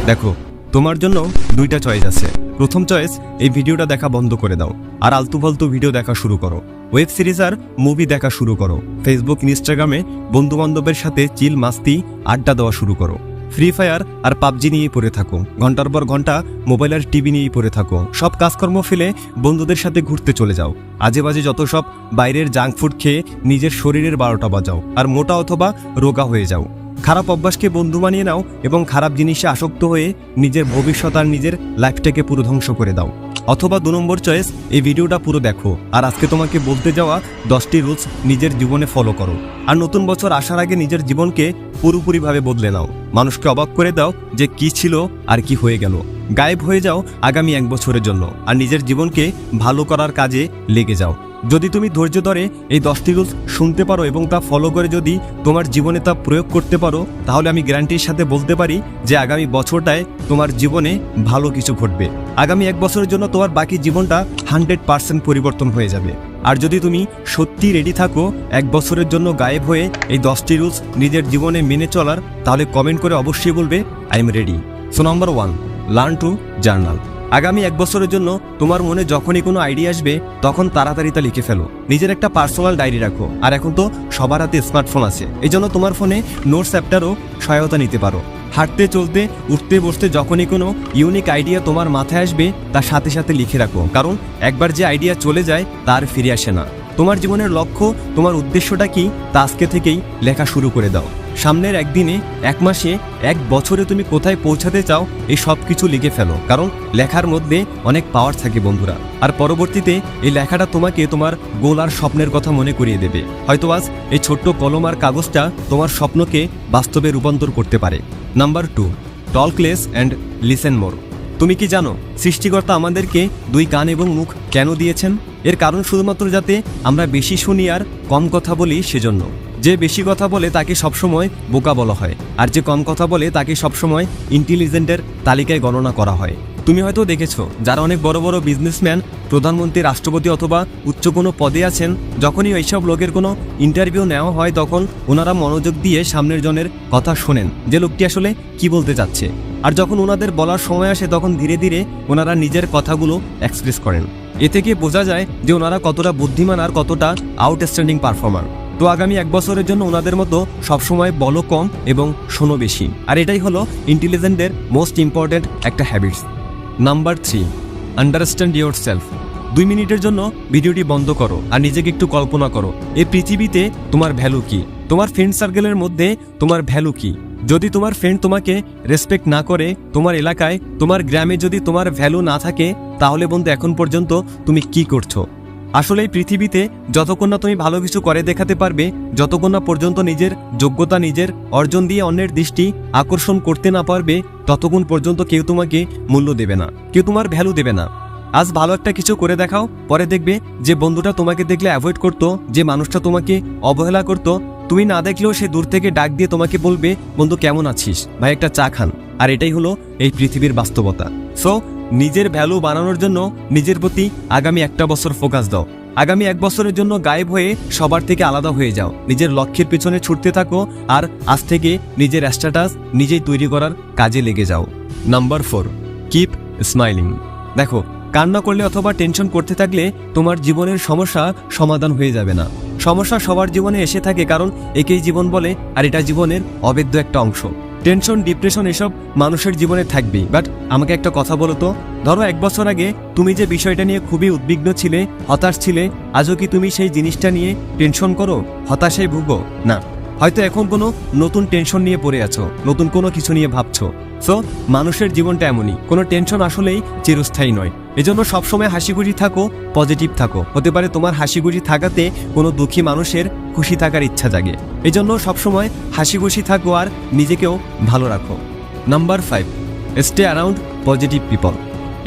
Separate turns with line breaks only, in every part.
দেখো, তোমার জন্য দুইটা চয়েস আছে। প্রথম চয়েস, এই ভিডিওটা দেখা বন্ধ করে দাও আর আলতু ফালতু ভিডিও দেখা শুরু করো, ওয়েব সিরিজ আর মুভি দেখা শুরু করো, ফেসবুক ইনস্টাগ্রামে বন্ধু বান্ধবের সাথে চিল মাস্তি আড্ডা দেওয়া শুরু করো, ফ্রি ফায়ার আর পাবজি নিয়েই পড়ে থাকো, ঘন্টার পর ঘন্টা মোবাইল আর টিভি নিয়েই পড়ে থাকো, সব কাজকর্ম ফেলে বন্ধুদের সাথে ঘুরতে চলে যাও, আজে বাজে যত সব বাইরের জাঙ্ক ফুড খেয়ে নিজের শরীরের 12টা বাজাও আর মোটা অথবা রোগা হয়ে যাও। খারাপ অভ্যাসকে বন্ধু বানিয়ে নাও এবং খারাপ জিনিসে আসক্ত হয়ে নিজের ভবিষ্যৎ আর নিজের লাইফটাকে পুরো ধ্বংস করে দাও। অথবা 2 নম্বর চয়েস, এই ভিডিওটা পুরো দেখো আর আজকে তোমাকে বলতে যাওয়া 10টি রুলস নিজের জীবনে ফলো করো আর নতুন বছর আসার আগে নিজের জীবনকে পুরোপুরিভাবে বদলে নাও। মানুষকে অবাক করে দাও যে কি ছিল আর কি হয়ে গেল। গায়েব হয়ে যাও আগামী 1 বছরের জন্য আর নিজের জীবনকে ভালো করার কাজে লেগে যাও। যদি তুমি ধৈর্য ধরে এই 10টি রুলস শুনতে পারো এবং তা ফলো করে যদি তোমার জীবনে তা প্রয়োগ করতে পারো, তাহলে আমি গ্যারান্টির সাথে বলতে পারি যে আগামী বছরটায় তোমার জীবনে ভালো কিছু ঘটবে। আগামী 1 বছরের জন্য তোমার বাকি জীবনটা 100% পরিবর্তন হয়ে যাবে। আর যদি তুমি সত্যি রেডি থাকো 1 বছরের জন্য গায়েব হয়ে এই 10টি রুলস নিজের জীবনে মেনে চলার, তাহলে কমেন্ট করে অবশ্যই বলবে I am ready. So number 1, learn to journal. আগামী 1 বছরের জন্য তোমার মনে যখনই কোনো আইডিয়া আসবে তখন তাড়াতাড়ি তা লিখে ফেলো। নিজের একটা পার্সোনাল ডায়েরি রাখো। আর এখন তো সবার হাতে স্মার্টফোন আছে, এই জন্য তোমার ফোনে নোটস অ্যাপটারও সহায়তা নিতে পারো। হাঁটতে চলতে উঠতে বসতে যখনই কোনো ইউনিক আইডিয়া তোমার মাথায় আসবে তার সাথে সাথে লিখে রাখো, কারণ একবার যে আইডিয়া চলে যায় তার ফিরে আসে না। তোমার জীবনের লক্ষ্য, তোমার উদ্দেশ্যটা কি তা আজকে থেকেই লেখা শুরু করে দাও। সামনের 1 দিনে, 1 মাসে, 1 বছরে তুমি কোথায় পৌঁছাতে চাও এই সব কিছু লিখে ফেলো, কারণ লেখার মধ্যে অনেক পাওয়ার থাকে বন্ধুরা। আর পরবর্তীতে এই লেখাটা তোমাকে তোমার গোল আর স্বপ্নের কথা মনে করিয়ে দেবে। হয়তো আজ এই ছোট্ট কলম আর কাগজটা তোমার স্বপ্নকে বাস্তবে রূপান্তর করতে পারে। Number 2, talk less and listen more. তুমি কি জানো সৃষ্টিকর্তা আমাদেরকে 2 কান এবং মুখ কেন দিয়েছেন? এর কারণ শুধুমাত্র যাতে আমরা বেশি শুনি আর কম কথা বলি সেজন্য। যে বেশি কথা বলে তাকে সবসময় বোকা বলা হয়, আর যে কম কথা বলে তাকে সবসময় ইন্টেলিজেন্টের তালিকায় গণনা করা হয়। তুমি হয়তো দেখেছো যারা অনেক বড় বড় বিজনেসম্যান, প্রধানমন্ত্রী, রাষ্ট্রপতি অথবা উচ্চ কোনো পদে আছেন, যখনই এইসব লোকের কোনো ইন্টারভিউ নেওয়া হয় তখন ওনারা মনোযোগ দিয়ে সামনের জনের কথা শোনেন যে লোকটি আসলে কি বলতে চাচ্ছে। আর যখন ওনাদের বলার সময় আসে তখন ধীরে ধীরে ওনারা নিজের কথাগুলো এক্সপ্রেস করেন। এ থেকে বোঝা যায় যে ওনারা কতটা বুদ্ধিমান আর কতটা আউটস্ট্যান্ডিং পারফর্মার। তো আগামী 1 বছরের জন্য ওনাদের মতো সবসময় বলো কম এবং শোনো বেশি। আর এটাই হলো ইন্টেলিজেন্টের মোস্ট ইম্পর্টেন্ট একটা habits. Number 3, understand your self. 2 মিনিটের জন্য ভিডিওটি বন্ধ করো আর নিজেকে একটু কল্পনা করো এই পৃথিবীতে তোমার ভ্যালু কি, তোমার ফ্রেন্ড সার্কেলের মধ্যে তোমার ভ্যালু কি। যদি তোমার ফ্রেন্ড তোমাকে রেসপেক্ট না করে, তোমার এলাকায়, তোমার গ্রামে যদি তোমার ভ্যালু না থাকে, তাহলে বন্ধু এখন পর্যন্ত তুমি কি করছো? আসলে এই পৃথিবীতে যতক্ষণ না তুমি ভালো কিছু করে দেখাতে পারবে, যতক্ষণ না পর্যন্ত নিজের যোগ্যতা, নিজের অর্জন দিয়ে অন্যের দৃষ্টি আকর্ষণ করতে না পারবে, ততক্ষণ পর্যন্ত কেউ তোমাকে মূল্য দেবে না, কেউ তোমার ভ্যালু দেবে না। আজ ভালো একটা কিছু করে দেখাও, পরে দেখবে যে বন্ধুটা তোমাকে দেখলে অ্যাভয়েড করতো, যে মানুষটা তোমাকে অবহেলা করতো, তুমি না দেখলেও সে দূর থেকে ডাক দিয়ে তোমাকে বলবে বন্ধু কেমন আছিস, ভাই একটা চা খান। আর এটাই হলো এই পৃথিবীর বাস্তবতা। সো নিজের ভ্যালু বানানোর জন্য নিজের প্রতি আগামী 1টা বছর ফোকাস দাও। আগামী 1 বছরের জন্য গায়েব হয়ে সবার থেকে আলাদা হয়ে যাও, নিজের লক্ষ্যের পেছনে ছুটতে থাকো আর আজ থেকে নিজের স্ট্যাটাস নিজেই তৈরি করার কাজে লেগে যাও। Number 4, keep smiling. দেখো, কান্না করলে অথবা টেনশন করতে থাকলে তোমার জীবনের সমস্যা সমাধান হয়ে যাবে না। সমস্যা সবার জীবনে এসে থাকে, কারণ একেই জীবন বলে আর এটা জীবনের অবেদ্য একটা অংশ। টেনশন, ডিপ্রেশন এসব মানুষের জীবনে থাকবেই। বাট আমাকে একটা কথা বলো তো, ধরো 1 বছর আগে তুমি যে বিষয়টা নিয়ে খুবই উদ্বিগ্ন ছিলে, হতাশ ছিলে, আজও কি তুমি সেই জিনিসটা নিয়ে টেনশন করো, হতাশায় ভুগো? না, হয়তো এখন কোনো নতুন টেনশন নিয়ে পড়ে আছো, নতুন কোনো কিছু নিয়ে ভাবছো। সো মানুষের জীবনটা এমনই, কোনো টেনশন আসলেই চিরস্থায়ী নয়। এজন্য সবসময় হাসি খুশি থাকো, পজিটিভ থাকো। হতে পারে তোমার হাসি খুশি থাকাতে কোনো দুঃখী মানুষের খুশি থাকার ইচ্ছা জাগে। এজন্য সবসময় হাসি খুশি থাকো আর নিজেকেও ভালো রাখো। Number 5, stay around positive people.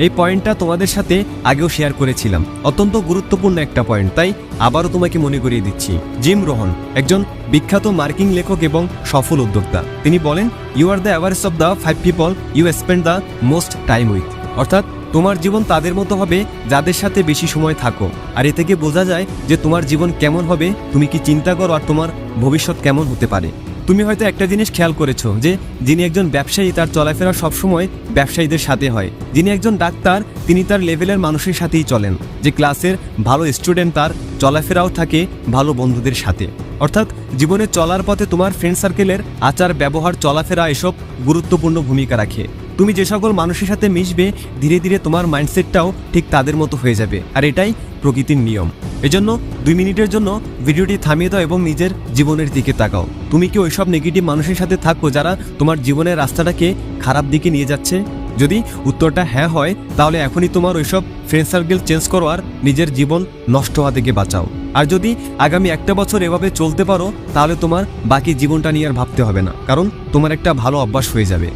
এই পয়েন্টটা তোমাদের সাথে আগেও শেয়ার করেছিলাম, অত্যন্ত গুরুত্বপূর্ণ একটা পয়েন্ট, তাই আবারও তোমাকে মনে করিয়ে দিচ্ছি। জিম রোহন একজন বিখ্যাত মার্কেটিং লেখক এবং সফল উদ্যোক্তা। তিনি বলেন, you are the average of the 5 people you spend the most time with. অর্থাৎ তোমার জীবন তাদের মতো হবে যাদের সাথে বেশি সময় থাকো। আর এ থেকে বোঝা যায় যে তোমার জীবন কেমন হবে, তুমি কি চিন্তা করো আর তোমার ভবিষ্যৎ কেমন হতে পারে। তুমি হয়তো একটা জিনিস খেয়াল করেছো যে যিনি একজন ব্যবসায়ী তার চলাফেরা সবসময় ব্যবসায়ীদের সাথে হয়, যিনি একজন ডাক্তার তিনি তার লেভেলের মানুষের সাথেই চলেন, যে ক্লাসের ভালো স্টুডেন্ট তার চলাফেরাও থাকে ভালো বন্ধুদের সাথে। অর্থাৎ জীবনে চলার পথে তোমার ফ্রেন্ড সার্কেলের আচার ব্যবহার চলাফেরা এসব গুরুত্বপূর্ণ ভূমিকা রাখে। তুমি যে সকল মানুষের সাথে মিশবে ধীরে ধীরে তোমার মাইন্ডসেটটাও ঠিক তাদের মতো হয়ে যাবে, আর এটাই প্রকৃতির নিয়ম। এজন্য 2 মিনিটের জন্য ভিডিওটি থামিয়ে দাও এবং নিজের জীবনের দিকে তাকাও। তুমি কি ওইসব নেগেটিভ মানুষের সাথে থাকো যারা তোমার জীবনের রাস্তাটাকে খারাপ দিকে নিয়ে যাচ্ছে? যদি উত্তরটা হ্যাঁ হয় তাহলে এখনই তোমার ওইসব ফ্রেন্ড সার্কেল চেঞ্জ করো আর নিজের জীবন নষ্ট হওয়া থেকে বাঁচাও। আর যদি আগামী 1 বছর এভাবে চলতে পারো তাহলে তোমার বাকি জীবনটা নিয়ে আর ভাবতে হবে না, কারণ তোমার একটা ভালো অভ্যাস হয়ে যাবে।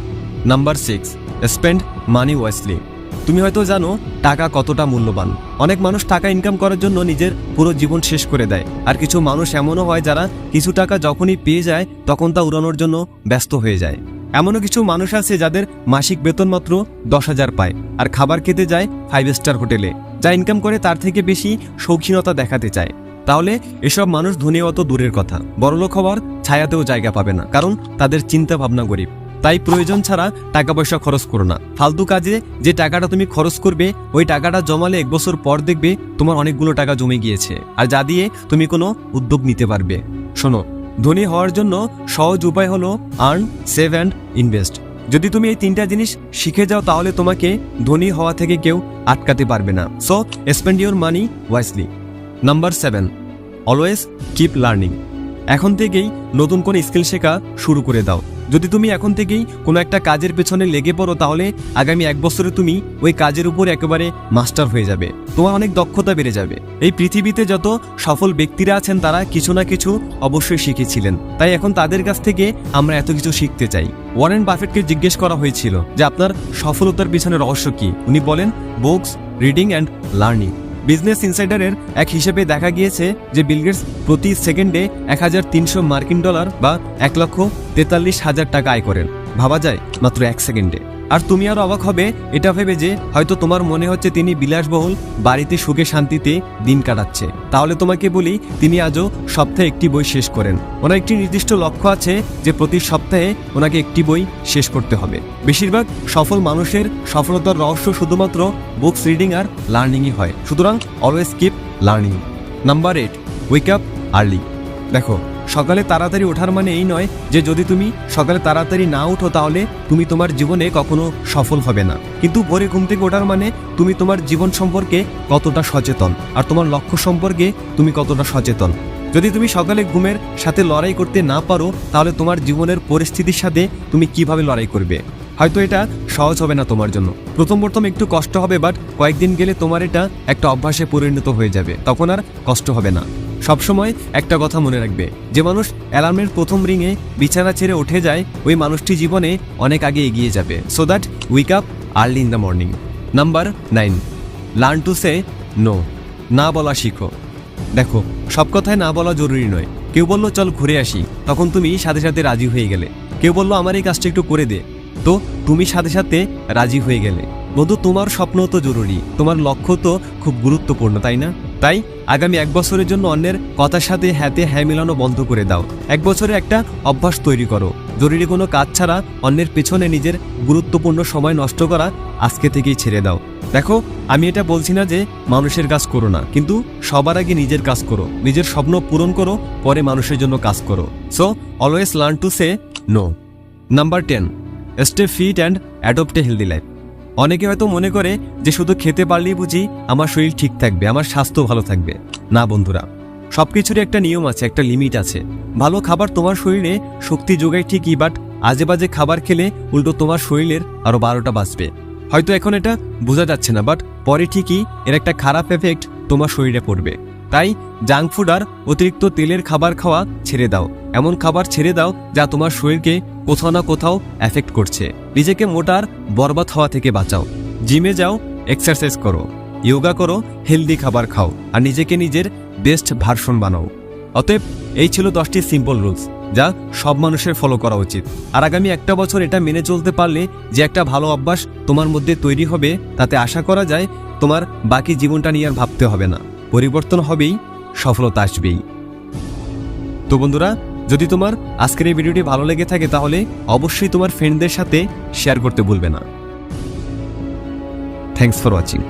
Number 6, spend money wisely. তুমি হয়তো জানো টাকা কতটা মূল্যবান। অনেক মানুষ টাকা ইনকাম করার জন্য নিজের পুরো জীবন শেষ করে দেয়, আর কিছু মানুষ এমনও হয় যারা কিছু টাকা যখনই পেয়ে যায় তখন তা উড়ানোর জন্য ব্যস্ত হয়ে যায়। এমনও কিছু মানুষ আছে যাদের মাসিক বেতন মাত্র 10,000 পায় আর খাবার খেতে যায় 5 স্টার হোটেলে, যা ইনকাম করে তার থেকে বেশি শৌখিনতা দেখাতে চায়। তাহলে এসব মানুষ ধনী অত দূরের কথা, বড়লোক হওয়ার ছায়াতেও জায়গা পাবে না, কারণ তাদের চিন্তা ভাবনা গরিব। তাই প্রয়োজন ছাড়া টাকা পয়সা খরচ করো না। ফালতু কাজে যে টাকাটা তুমি খরচ করবে ওই টাকাটা জমালে 1 বছর পর দেখবে তোমার অনেকগুলো টাকা জমে গিয়েছে, আর যা দিয়ে তুমি কোনো উদ্যোগ নিতে পারবে। শোনো, ধনী হওয়ার জন্য সহজ উপায় হলো আর্ন, সেভ অ্যান্ড ইনভেস্ট। যদি তুমি এই 3টা জিনিস শিখে যাও তাহলে তোমাকে ধনী হওয়া থেকে কেউ আটকাতে পারবে না। So spend your money wisely. Number 7, always keep learning. এখন থেকেই নতুন কোনো স্কিল শেখা শুরু করে দাও। যদি তুমি এখন থেকেই কোনো একটা কাজের পেছনে লেগে পড়ো তাহলে আগামী 1 বছরে তুমি ওই কাজের উপর একেবারে মাস্টার হয়ে যাবে, তোমার অনেক দক্ষতা বেড়ে যাবে। এই পৃথিবীতে যত সফল ব্যক্তিরা আছেন তারা কিছু না কিছু অবশ্যই শিখেছিলেন, তাই এখন তাদের কাছ থেকে আমরা এত কিছু শিখতে চাই। ওয়ারেন বাফেটকে জিজ্ঞেস করা হয়েছিল যে আপনার সফলতার পিছনে রহস্য কি? উনি বলেন books, reading and learning. Business ইনসাইডারের এক হিসেবে দেখা গিয়েছে যে বিল গেটস প্রতি সেকেন্ডে $1,300 বা 1,43,000 টাকা আয় করেন। ভাবা যায়, মাত্র 1 সেকেন্ডে। আর তুমি আরো অবাক হবে এটা ভেবে যে হয়তো তোমার মনে হচ্ছে তিনি বিলাসবহুল বাড়িতে সুখে শান্তিতে দিন কাটাচ্ছে। তাহলে তোমাকে বলি, তিনি আজও সপ্তাহে 1টি বই শেষ করেন। ওনার একটি নির্দিষ্ট লক্ষ্য আছে যে প্রতি সপ্তাহে ওনাকে 1টি বই শেষ করতে হবে। বেশিরভাগ সফল মানুষের সফলতার রহস্য শুধুমাত্র বুকস রিডিং আর লার্নিংই হয়। সুতরাং always keep learning. Number 8, wake up early. দেখো, সকালে তাড়াতাড়ি ওঠার মানে এই নয় যে যদি তুমি সকালে তাড়াতাড়ি না উঠো তাহলে তুমি তোমার জীবনে কখনো সফল হবে না, কিন্তু ভোরে ঘুম থেকে ওঠার মানে তুমি তোমার জীবন সম্পর্কে কতটা সচেতন আর তোমার লক্ষ্য সম্পর্কে তুমি কতটা সচেতন। যদি তুমি সকালে ঘুমের সাথে লড়াই করতে না পারো তাহলে তোমার জীবনের পরিস্থিতির সাথে তুমি কিভাবে লড়াই করবে? হয়তো এটা সহজ হবে না তোমার জন্য, প্রথম একটু কষ্ট হবে, বাট কয়েকদিন গেলে তোমার এটা একটা অভ্যাসে পরিণত হয়ে যাবে, তখন আর কষ্ট হবে না। সবসময় একটা কথা মনে রাখবে, যে মানুষ অ্যালার্মের প্রথম রিংয়ে বিছানা ছেড়ে উঠে যায় ওই মানুষটি জীবনে অনেক আগে এগিয়ে যাবে। So that wake up early in the morning. Number 9, learn to say no. না বলা শিখো। দেখো, সব কথায় না বলা জরুরি নয়। কেউ বললো চল ঘুরে আসি, তখন তুমি সাথে সাথে রাজি হয়ে গেলে। কেউ বললো আমার এই কাজটা একটু করে দে, তো তুমি সাথে সাথে রাজি হয়ে গেলে। বন্ধু, তোমার স্বপ্ন তো জরুরি, তোমার লক্ষ্য তো খুব গুরুত্বপূর্ণ, তাই না? তাই আগামী 1 বছরের জন্য অন্যের কথার সাথে হ্যাঁতে হ্যাঁ মিলানো বন্ধ করে দাও। 1 বছরে একটা অভ্যাস তৈরি করো, জরুরি কোনো কাজ ছাড়া অন্যের পেছনে নিজের গুরুত্বপূর্ণ সময় নষ্ট করা আজকে থেকেই ছেড়ে দাও। দেখো, আমি এটা বলছি না যে মানুষের কাজ করো না, কিন্তু সবার আগে নিজের কাজ করো, নিজের স্বপ্ন পূরণ করো, পরে মানুষের জন্য কাজ করো। So always learn to say no. Number 10, stay fit and adopt a healthy life. অনেকে হয়তো মনে করে যে শুধু খেতে পারলেই বুঝি আমার শরীর ঠিক থাকবে, আমার স্বাস্থ্য ভালো থাকবে। না বন্ধুরা, সবকিছুরই একটা নিয়ম আছে, একটা লিমিট আছে। ভালো খাবার তোমার শরীরে শক্তি যোগায় ঠিকই, বাট আজে বাজে খাবার খেলে উল্টো তোমার শরীরের আরো 12টা বাঁচবে। হয়তো এখন এটা বোঝা যাচ্ছে না, বাট পরে ঠিকই এর একটা খারাপ এফেক্ট তোমার শরীরে পড়বে। তাই জাঙ্ক ফুড আর অতিরিক্ত তেলের খাবার খাওয়া ছেড়ে দাও। এমন খাবার ছেড়ে দাও যা তোমার শরীরকে কোথাও না কোথাও এফেক্ট করছে। নিজেকে মোটার বরবাদ হওয়া থেকে বাঁচাও। জিমে যাও, এক্সারসাইজ করো, যোগা করো, হেলদি খাবার খাও, আর নিজেকে নিজের বেস্ট ভার্সন বানাও। অতএব এই ছিল 10টি সিম্পল রুলস যা সব মানুষের ফলো করা উচিত। আর আগামী 1 বছর এটা মেনে চলতে পারলে যে একটা ভালো অভ্যাস তোমার মধ্যে তৈরি হবে, তাতে আশা করা যায় তোমার বাকি জীবনটা নিয়ে আর ভাবতে হবে না। পরিবর্তন হবেই, সফলতা আসবেই। তো বন্ধুরা, যদি তোমার আজকের এই ভিডিওটি ভালো লেগে থাকে তাহলে অবশ্যই তোমার ফ্রেন্ডদের সাথে শেয়ার করতে ভুলবে না। Thanks for watching.